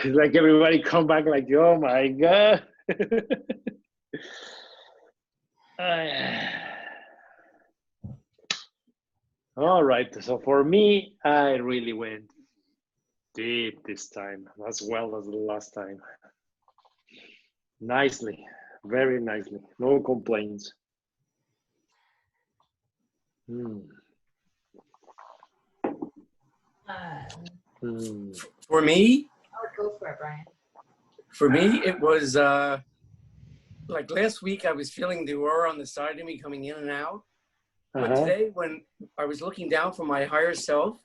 Like everybody come back like, oh my God. All right. So for me, I really went deep this time, as well as the last time. Nicely, very nicely. No complaints. For me, go for it, Brian. For me, it was like last week, I was feeling the aura on the side of me coming in and out. But today, when I was looking down from my higher self,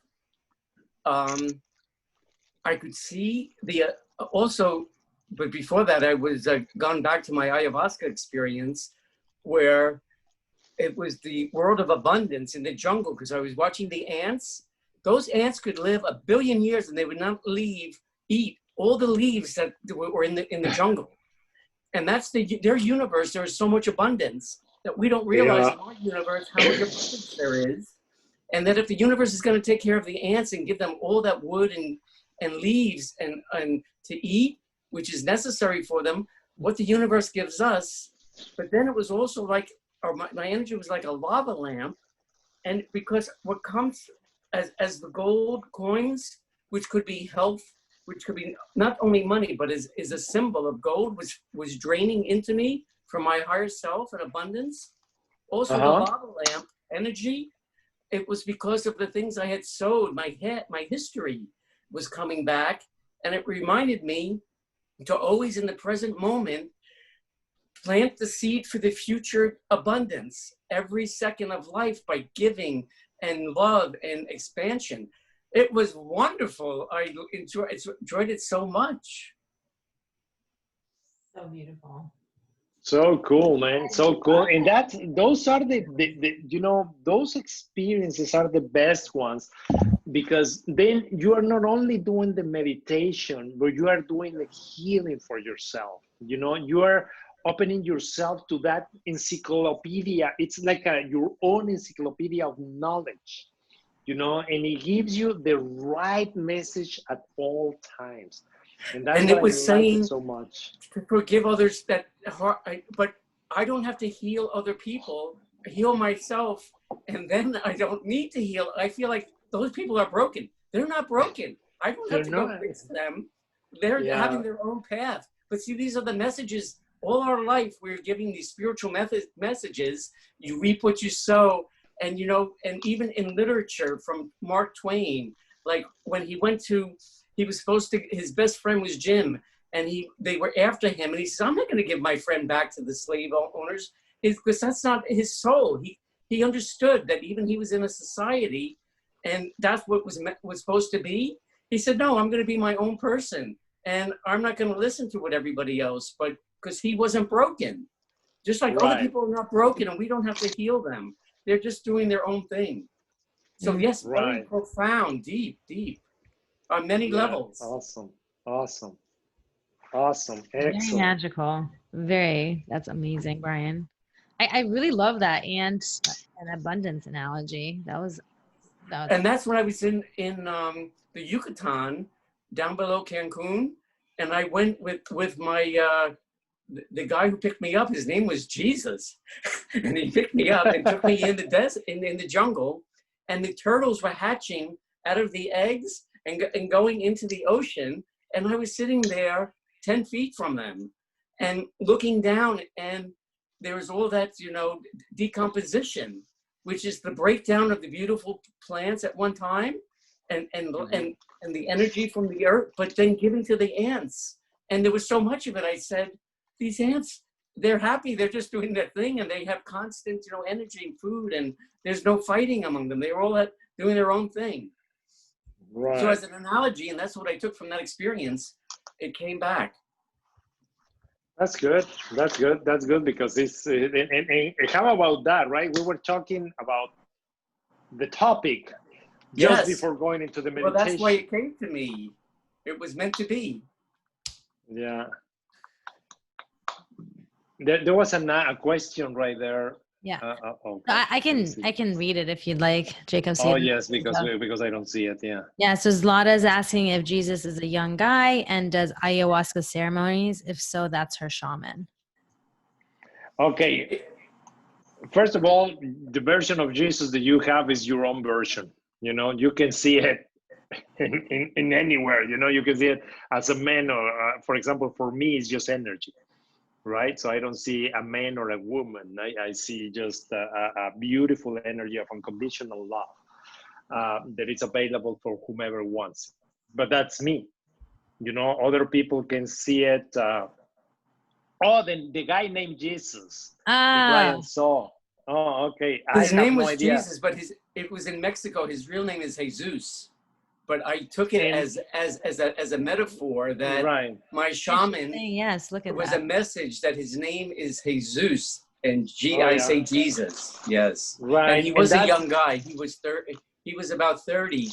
I could see the also, but before that, I was gone back to my ayahuasca experience, where it was the world of abundance in the jungle, because I was watching the ants. Those ants could live 1 billion years and they would not eat all the leaves that were in the jungle. And that's their universe. There is so much abundance that we don't realize in our universe how much abundance there is. And that if the universe is going to take care of the ants and give them all that wood and leaves and to eat, which is necessary for them, what the universe gives us. But then it was also like, my energy was like a lava lamp. And because what comes as the gold coins, which could be health, which could be not only money, but is a symbol of gold, which was draining into me from my higher self and abundance. Also the lava lamp energy, it was because of the things I had sowed. My history was coming back, and it reminded me to always in the present moment, plant the seed for the future abundance every second of life by giving and love and expansion. It was wonderful. I enjoyed it so much. So beautiful. So cool, man. So cool. And those are the you know, those experiences are the best ones, because then you are not only doing the meditation, but you are doing the healing for yourself. You know, you are opening yourself to that encyclopedia. It's like your own encyclopedia of knowledge, you know, and it gives you the right message at all times. And that's and what it was I like saying it so much. to forgive others but I don't have to heal other people. I heal myself, and then I don't need to heal. I feel like those people are broken. They're not broken. I don't have to go fix them. They're having their own path. But see, these are the messages. All our life, we're giving these spiritual messages. You reap what you sow. And, you know, and even in literature from Mark Twain, like when he was supposed to, his best friend was Jim, and they were after him. And he said, I'm not going to give my friend back to the slave owners, because that's not his soul. He understood that even he was in a society, and that's what was supposed to be. He said, no, I'm going to be my own person. And I'm not going to listen to what everybody else, but because he wasn't broken. Just like other people are not broken, and we don't have to heal them. They're just doing their own thing. So yes, very profound, deep on many levels. Awesome. Excellent. Very magical. That's amazing, Brian. I really love that and an abundance analogy. That was and that's when I was in the Yucatan down below Cancun, and I went with my the guy who picked me up. His name was Jesus, and he picked me up and took me in the desert, in the jungle, and the turtles were hatching out of the eggs and going into the ocean, and I was sitting there 10 feet from them and looking down, and there was all that, you know, decomposition, which is the breakdown of the beautiful plants at one time and the energy from the earth, but then giving to the ants. And there was so much of it. I said, these ants, they're happy. They're just doing their thing, and they have constant, you know, energy and food, and there's no fighting among them. They're all doing their own thing. Right. So as an analogy, and that's what I took from that experience, it came back. That's good. Because it's, and how about that, right? We were talking about the topic just before going into the meditation. Well, that's why it came to me. It was meant to be. Yeah. There was a question right there. Yeah. Okay. I Let me see. can read it if you'd like, Jacob. Oh yes, because I don't see it. Yeah. Yeah, so Zlata is asking if Jesus is a young guy and does ayahuasca ceremonies. If so, that's her shaman. Okay. First of all, the version of Jesus that you have is your own version. You know, you can see it in anywhere. You know, you can see it as a man, or for example, for me, it's just energy, right? So I don't see a man or a woman. I see just a beautiful energy of unconditional love that is available for whomever wants. But that's me. You know, other people can see it. The guy named Jesus that Brian saw. Oh, okay. His I have name no was idea. Jesus, but it was in Mexico. His real name is Jesus. But I took it as a metaphor that Right. my shaman Yes, look at was that. a message that his name is Jesus, and Oh, I yeah. say Jesus. Yes. Right. And he was a young guy. He was 30. He was about 30.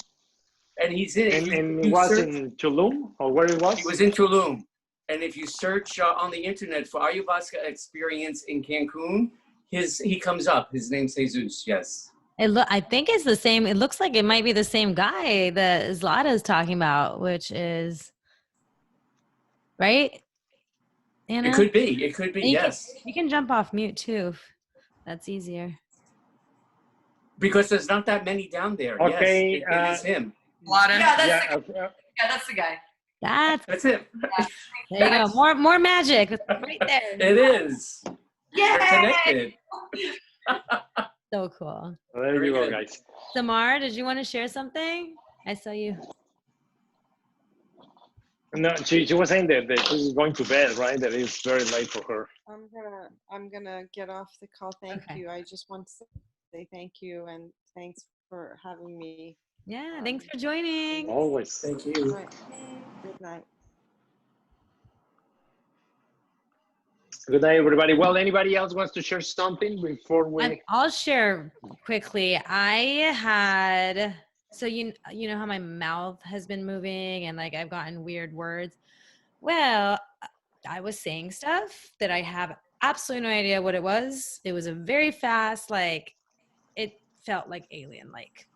And he's in. And it was in Tulum, or where it was? He was in Tulum. And if you search on the internet for ayahuasca experience in Cancun, he comes up. His name's Jesus. Yes. I think it's the same. It looks like it might be the same guy that Zlata is talking about, which is right. Anna? It could be. It could be. Yes. You can jump off mute too. If that's easier. Because there's not that many down there. Okay. Yes, it is him. Yeah, that's the guy. That's it. There you go. More magic right there. It is. Yeah. They're connected. So cool. There Very you go, good. guys. Samar, did you want to share something? I saw you. No, she was saying that she's going to bed, right? That it's very late for her. I'm gonna get off the call. Thank Okay. you. I just want to say thank you and thanks for having me. Yeah, thanks for joining. Always. Thank you. Right. Good night. Good night, everybody. Well, anybody else wants to share something before we? I'll share quickly. I had you know how my mouth has been moving and like I've gotten weird words. Well, I was saying stuff that I have absolutely no idea what it was. It was a very fast, like it felt like alien. Like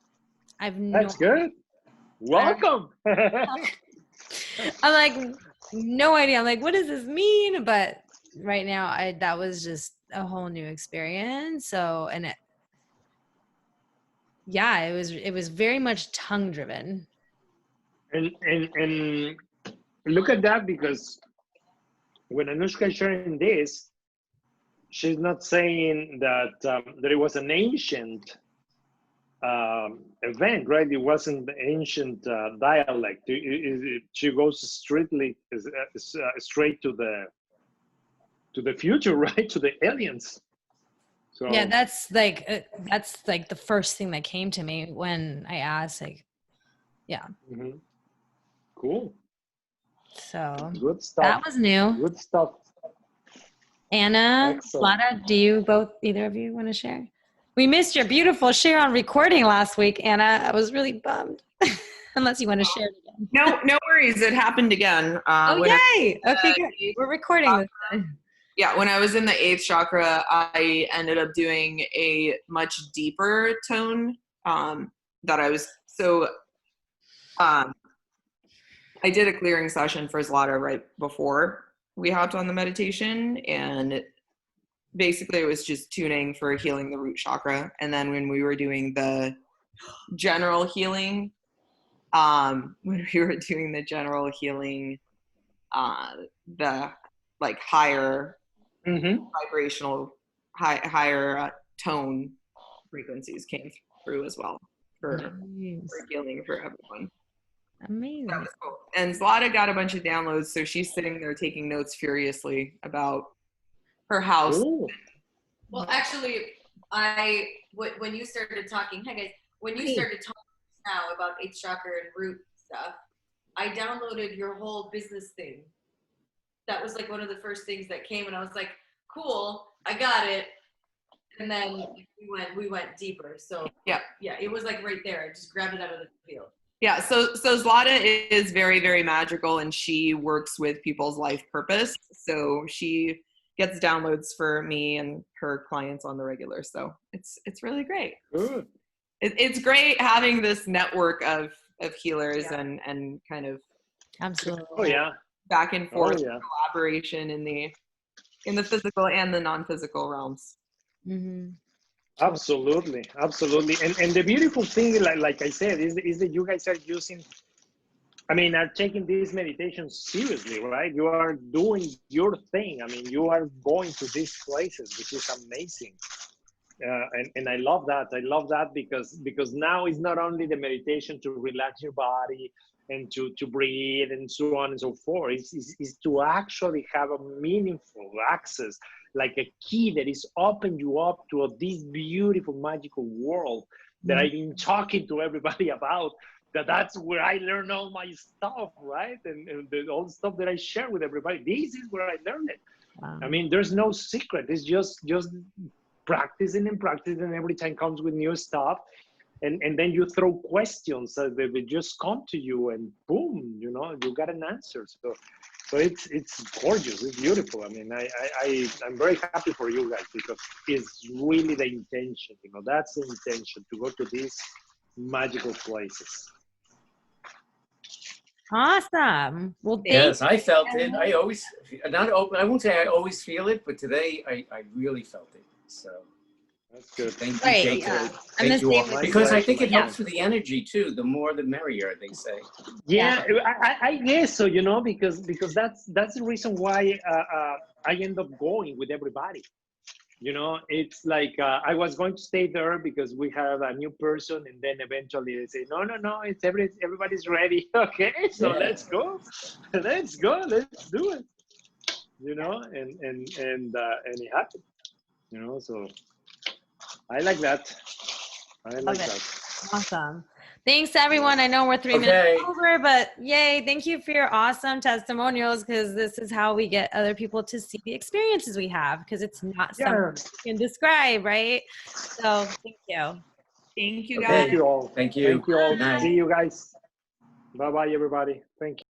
That's good. Welcome. I'm like no idea. I'm like, what does this mean? But right now, that was just a whole new experience. So, and it was very much tongue driven. And look at that, because when Anuschka is sharing this, she's not saying that that it was an ancient event, right? It wasn't the ancient dialect. She goes straight to the future, right? To the aliens. So Yeah, that's like the first thing that came to me when I asked, like, yeah. Mm-hmm. Cool. So Good stuff. that was new. Good stuff. Anna, Lada, do either of you want to share? We missed your beautiful share on recording last week, Anna. I was really bummed. Unless you want to share it again. No worries. It happened again. Yay! Okay, good. We're recording this time. Yeah, when I was in the 8th chakra, I ended up doing a much deeper tone that I was I did a clearing session for Zlata right before we hopped on the meditation, and basically it was just tuning for healing the root chakra. And then when we were doing the general healing, the like higher vibrational, higher tone frequencies came through as well for healing for everyone. Amazing. That was cool. And Zlata got a bunch of downloads, so she's sitting there taking notes furiously about her house. Ooh. Well, actually, when you started talking, hi guys, when you started talking now about 8th chakra and root stuff, I downloaded your whole business thing. That was like one of the first things that came, and I was like, cool, I got it. And then we went deeper. So yeah, it was like right there. I just grabbed it out of the field. Yeah, so Zlata is very, very magical, and she works with people's life purpose. So she gets downloads for me and her clients on the regular. So it's really great. Good. It's great having this network of healers and kind of Absolutely. Oh yeah. back and forth Oh yeah. collaboration in the physical and the non-physical realms. Mm-hmm. Absolutely, absolutely. And the beautiful thing, like I said, is that you guys are using, I mean, are taking this meditation seriously, right? You are doing your thing. I mean, you are going to these places, which is amazing. And I love that. I love that because now it's not only the meditation to relax your body and to breathe and so on and so forth. It's to actually have a meaningful access, like a key that is open you up to this beautiful, magical world that I've been talking to everybody about. That's where I learn all my stuff, right? And all the stuff that I share with everybody. This is where I learned it. Wow. I mean, there's no secret. It's just practicing and practicing. Every time comes with new stuff. And then you throw questions that they just come to you and boom, you know, you got an answer. So it's gorgeous. It's beautiful. I mean, I'm very happy for you guys because it's really the intention, you know, that's the intention, to go to these magical places. Awesome. Well, thank Yes, I felt it. I always, I won't say I always feel it, but today I really felt it. So That's good. thank you, Right, Jacob. yeah. I'm Thank the you all. same with Because I think it Yeah. helps with the energy too. The more the merrier, they say. Yeah, I guess so, you know, because that's the reason why I end up going with everybody. You know, it's like I was going to stay there because we have a new person, and then eventually they say, no, it's everybody's ready. Okay, so Yeah. let's go, let's do it. You know, and it happened. You know, so I like that. I like Love it. that. Awesome. Thanks, everyone. I know we're 3 minutes over, but yay. Thank you for your awesome testimonials, because this is how we get other people to see the experiences we have, because it's not something you can describe, right? So thank you. Thank you, guys. Thank you all. Thank you. Thank you all. Good night. See you guys. Bye-bye, everybody. Thank you.